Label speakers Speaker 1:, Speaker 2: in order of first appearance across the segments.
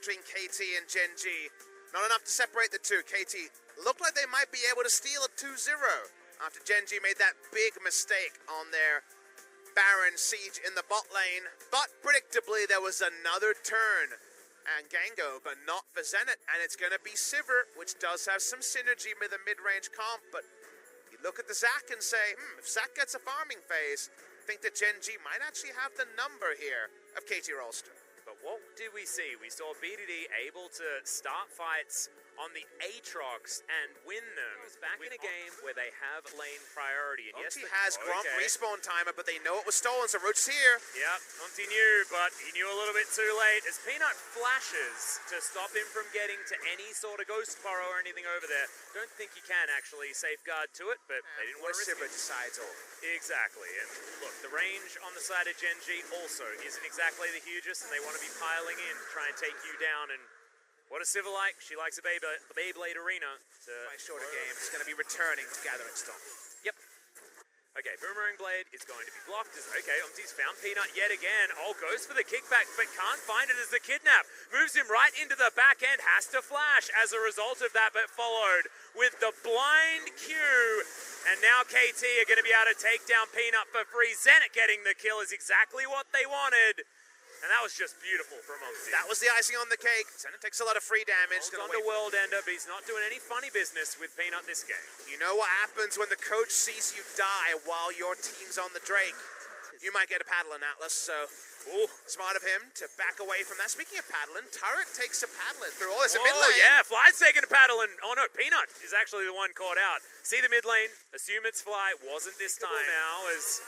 Speaker 1: between KT and Gen.G. Not enough to separate the two. KT looked like they might be able to steal a 2-0 after Gen.G made that big mistake on their Baron siege in the bot lane. But predictably, there was another turn and Gango, but not for Zenit. And it's going to be Sivir, which does have some synergy with a mid-range comp. But you look at the Zac and say, if Zac gets a farming phase, I think that Gen.G might actually have the number here of KT Rolster.
Speaker 2: But what did we see? We saw BDD able to start fights on the Aatrox and win them. Back in a game where they have lane priority. And
Speaker 1: yes, he has Gromp respawn timer, but they know it was stolen, so Roach is here.
Speaker 2: Yep, Monty knew, but he knew a little bit too late as Peanut flashes to stop him from getting to any sort of ghost burrow or anything over there. Don't think you can actually safeguard to it, but they didn't want to risk it.
Speaker 1: Decides all.
Speaker 2: Exactly, and look, the range on the side of Gen.G also isn't exactly the hugest, and they want to be piling in to try and take you down. And what does Sivir like? She likes a Beyblade arena.
Speaker 1: By shorter game, it's going to be returning to Gathering Storm.
Speaker 2: Yep. Okay, Boomerang Blade is going to be blocked. Okay, Umti's found Peanut yet again. Oh, goes for the kickback, but can't find it as the kidnap. Moves him right into the back end, has to flash as a result of that, but followed with the blind Q. And now KT are going to be able to take down Peanut for free. Zenit getting the kill is exactly what they wanted. And that was just beautiful from Umti.
Speaker 1: That was the icing on the cake. Zenit takes a lot of free damage.
Speaker 2: On the World Ender, but he's not doing any funny business with Peanut this game.
Speaker 1: You know what happens when the coach sees you die while your team's on the Drake? You might get a paddle in Atlas, so smart of him to back away from that. Speaking of paddling, Turret takes a paddling through all this in mid lane.
Speaker 2: Oh yeah, Fly's taking a paddle, and oh no, Peanut is actually the one caught out. See the mid lane, assume it's Fly, wasn't this time. Now is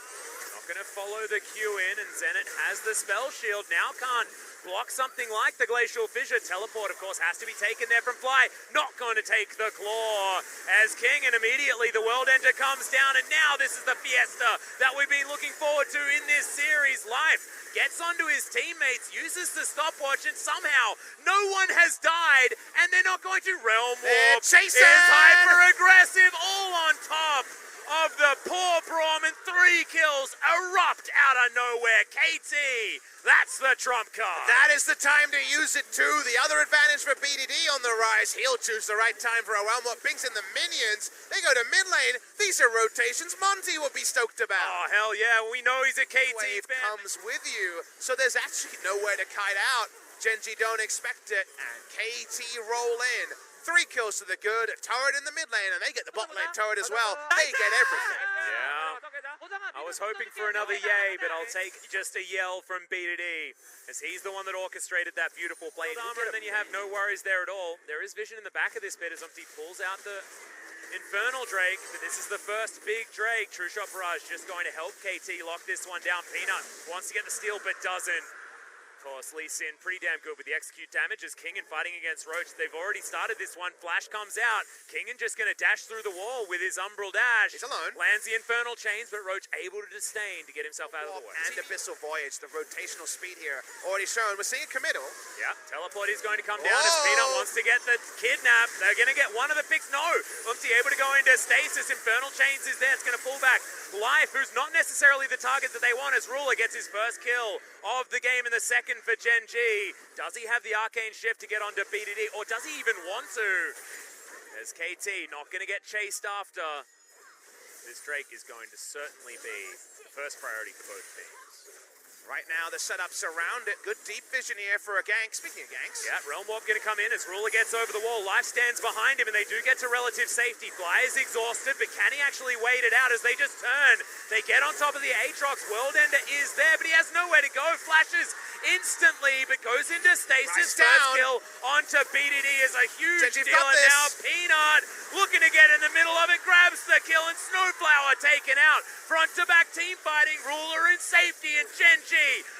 Speaker 2: not going to follow the Q in, and Zenit has the spell shield, now can't block something like the Glacial Fissure. Teleport, of course, has to be taken there from Fly. Not going to take the Claw as King, and immediately the World Ender comes down, and now this is the fiesta that we've been looking forward to in this series. Life gets onto his teammates, uses the stopwatch, and somehow no one has died, and they're not going to Realm Warp.
Speaker 1: Chasing!
Speaker 2: It's hyper-aggressive, all on top of the poor Braum, and 3 kills erupt out of nowhere. KT, that's the trump card.
Speaker 1: That is the time to use it too. The other advantage for BDD on the rise. He'll choose the right time for a Realm Warp. Brings in the minions. They go to mid lane. These are rotations Monty will be stoked about.
Speaker 2: Oh, hell yeah. We know he's a KT
Speaker 1: Wave
Speaker 2: fan.
Speaker 1: comes with you. So there's actually nowhere to kite out. Gen.G don't expect it. And KT roll in. 3 kills to the good, a turret in the mid lane, and they get the bot lane turret as well. They get everything.
Speaker 2: Yeah. I was hoping for another yay, but I'll take just a yell from BDD, as he's the one that orchestrated that beautiful plate armor, and then you have no worries there at all. There is vision in the back of this pit as Umti pulls out the Infernal Drake, but this is the first big Drake. True Shot Barrage just going to help KT lock this one down. Peanut wants to get the steal, but doesn't. Of course, Lee Sin pretty damn good with the execute damage as Kingen fighting against Roach. They've already started this one. Flash comes out. Kingen just going to dash through the wall with his Umbral dash.
Speaker 1: He's alone.
Speaker 2: Lands the Infernal Chains, but Roach able to disdain to get himself out of the way.
Speaker 1: And Abyssal Voyage, the rotational speed here already shown. We're seeing a committal.
Speaker 2: Yeah, Teleport is going to come down as Peanut wants to get the kidnap. They're going to get one of the picks. No, Umti able to go into stasis. Infernal Chains is there. It's going to pull back. Life, who's not necessarily the target that they want, as Ruler gets his first kill of the game in the second for Gen.G. Does he have the Arcane Shift to get onto BDD, or does he even want to? As KT not going to get chased after. This Drake is going to certainly be the first priority for both teams.
Speaker 1: Right now, the setups around it. Good deep vision here for a gank. Speaking of ganks.
Speaker 2: Yeah, Realm Warp going to come in as Ruler gets over the wall. Life stands behind him, and they do get to relative safety. Fly is exhausted, but can he actually wait it out as they just turn? They get on top of the Aatrox. World Ender is there, but he has nowhere to go. Flashes instantly, but goes into stasis. First kill onto BDD is a huge deal, and now Peanut looking to get in the middle of it, grabs the kill, and Snowflower taken out. Front-to-back team fighting. Ruler in safety, and Gen.G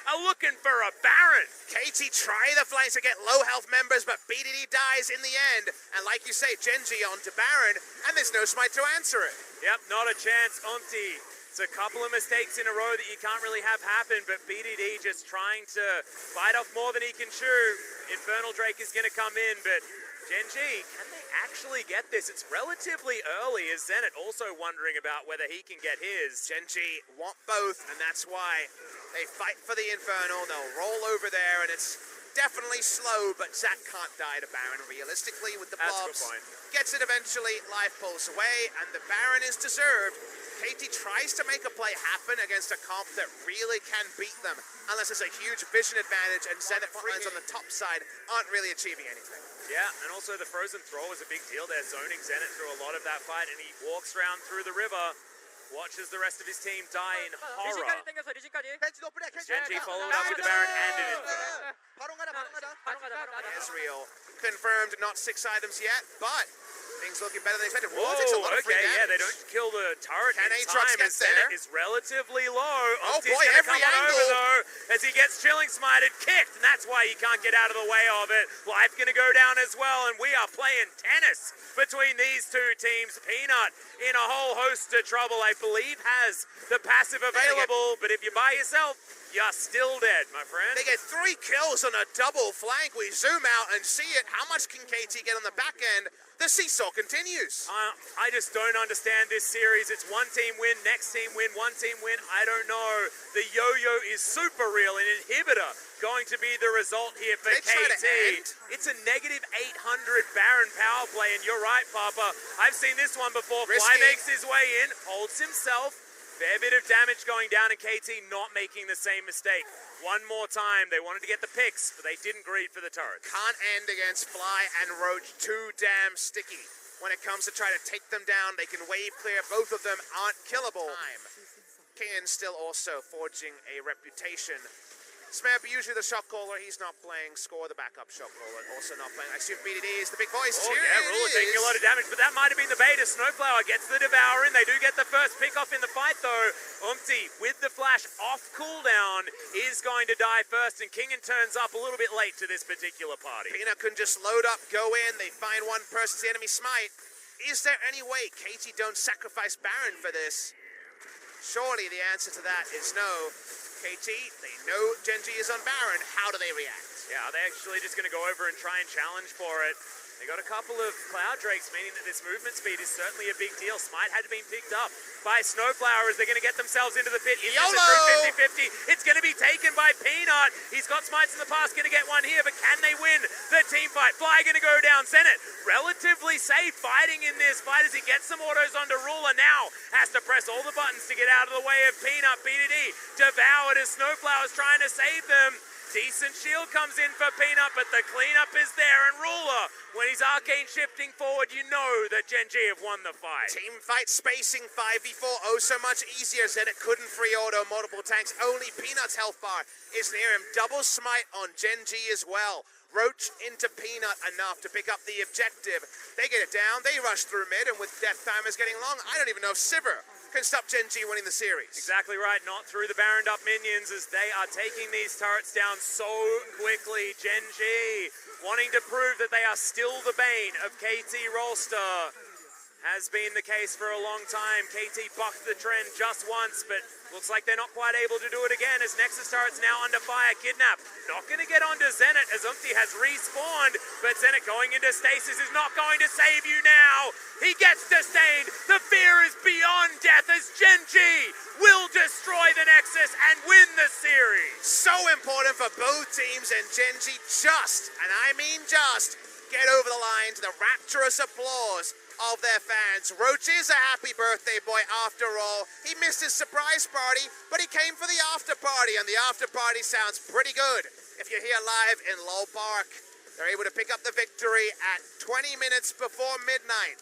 Speaker 2: are looking for a Baron.
Speaker 1: KT try the flanks to get low health members, but BDD dies in the end. And like you say, Gen.G onto Baron, and there's no smite to answer it.
Speaker 2: Yep, not a chance. Umti, it's a couple of mistakes in a row that you can't really have happen, but BDD just trying to bite off more than he can chew. Infernal Drake is going to come in, but Gen.G, can they actually get this? It's relatively early, as Zenit also wondering about whether he can get his.
Speaker 1: Gen.G want both, and that's why they fight for the Infernal. They'll roll over there, and it's definitely slow, but Zach can't die to Baron realistically with the blobs. Gets it eventually, life pulls away, and the Baron is deserved. KT tries to make a play happen against a comp that really can beat them, unless there's a huge vision advantage, and Zenit frontlines on the top side aren't really achieving anything.
Speaker 2: Yeah, and also the frozen throw is a big deal. They're zoning Zenit through a lot of that fight, and he walks around through the river, watches the rest of his team die in horror. Gen.G followed up with the Baron and an infinite.
Speaker 1: Ezreal confirmed not 6 items yet, but things looking better than expected.
Speaker 2: Whoa,
Speaker 1: takes a lot of free
Speaker 2: okay, yeah,
Speaker 1: damage.
Speaker 2: they don't kill the turret
Speaker 1: Can
Speaker 2: in
Speaker 1: Aatrox
Speaker 2: time
Speaker 1: get
Speaker 2: as Zenit
Speaker 1: there?
Speaker 2: is relatively low.
Speaker 1: Oh
Speaker 2: Umpty's
Speaker 1: boy,
Speaker 2: gonna
Speaker 1: every
Speaker 2: come on over
Speaker 1: angle.
Speaker 2: though as he gets chilling smited, kicked, and that's why he can't get out of the way of it. Life gonna go down as well, and we are playing tennis between these two teams. Peanut in a whole host of trouble, I believe has the passive available, but if you're by yourself, you're still dead, my friend.
Speaker 1: They get 3 kills on a double flank. We zoom out and see it. How much can KT get on the back end? The seesaw continues.
Speaker 2: I just don't understand this series. It's one team win, next team win, one team win. I don't know. The yo-yo is super real. An inhibitor going to be the result here for KT. It's a negative 800 Baron power play, and you're right, Papa. I've seen this one before. Fly makes his way in, holds himself. Fair bit of damage going down, and KT not making the same mistake. One more time, they wanted to get the picks, but they didn't greed for the turrets.
Speaker 1: Can't end against Fly and Roach, too damn sticky. When it comes to try to take them down, they can wave clear. Both of them aren't killable. Kian still also forging a reputation. Smap, usually the shot caller, he's not playing. Score, the backup shot caller, also not playing. I assume BDD is the big voice.
Speaker 2: Oh yeah, Ruler taking a lot of damage, but that might have been the bait as Snowflower gets the Devour in. They do get the first pick off in the fight though. Umpty with the flash off cooldown is going to die first, and Kingen turns up a little bit late to this particular party.
Speaker 1: Peanut can just load up, go in, they find one person's the enemy smite. Is there any way KT don't sacrifice Baron for this? Surely the answer to that is no. KT, they know Gen.G is on Baron. How do they react?
Speaker 2: Yeah, are they actually just going to go over and try and challenge for it? They got a couple of Cloud Drakes, meaning that this movement speed is certainly a big deal. Smite had been picked up by Snowflower as they're going to get themselves into the pit. Is this a true 50-50? It's going to be taken by Peanut. He's got Smites in the past, going to get one here, but can they win the team fight? Fly going to go down. Zenit relatively safe fighting in this fight as he gets some autos onto Ruler. Now has to press all the buttons to get out of the way of Peanut. BDD devoured as Snowflower's trying to save them. Decent shield comes in for Peanut, but the cleanup is there, and Ruler, when he's arcane shifting forward, you know that Gen.G have won the fight.
Speaker 1: Team fight spacing 5v4, oh so much easier. Zenit couldn't free auto multiple tanks, only Peanut's health bar is near him. Double smite on Gen.G as well. Roach into Peanut enough to pick up the objective. They get it down, they rush through mid, and with death timers getting long, I don't even know if Sivir can stop Gen.G winning the series.
Speaker 2: Exactly right, not through the Baroned up minions as they are taking these turrets down so quickly. Gen.G wanting to prove that they are still the bane of KT Rolster. Has been the case for a long time. KT bucked the trend just once, but looks like they're not quite able to do it again as Nexus turret's now under fire. Kidnap not going to get onto Zenit as Umpty has respawned, but Zenit going into stasis is not going to save you now. He gets disdained. The fear is beyond death as Gen.G will destroy the Nexus and win the series.
Speaker 1: So important for both teams, and Gen.G just, and I mean just, get over the line to the rapturous applause of their fans. Roach is a happy birthday boy after all. He missed his surprise party, but he came for the after party, and the after party sounds pretty good. If you're here live in LoL Park, they're able to pick up the victory at 20 minutes before midnight.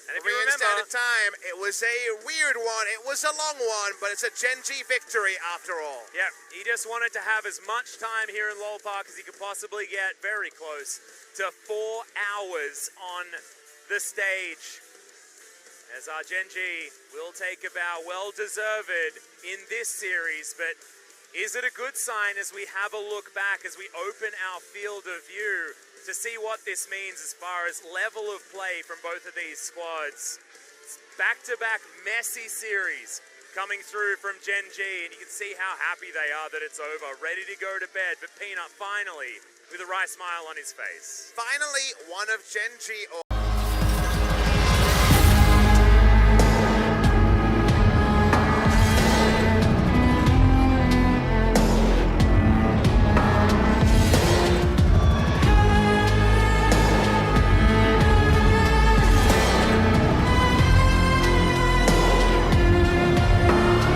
Speaker 2: And if you remember,
Speaker 1: Standard Time, it was a weird one. It was a long one, but it's a Gen.G victory after all.
Speaker 2: Yeah, he just wanted to have as much time here in LoL Park as he could possibly get. Very close to 4 hours on the stage. As our Gen.G will take a bow, well-deserved in this series, but is it a good sign as we have a look back, as we open our field of view to see what this means as far as level of play from both of these squads? Back-to-back messy series coming through from Gen.G, and you can see how happy they are that it's over, ready to go to bed, but Peanut finally with a wry smile on his face.
Speaker 1: Finally, one of Gen.G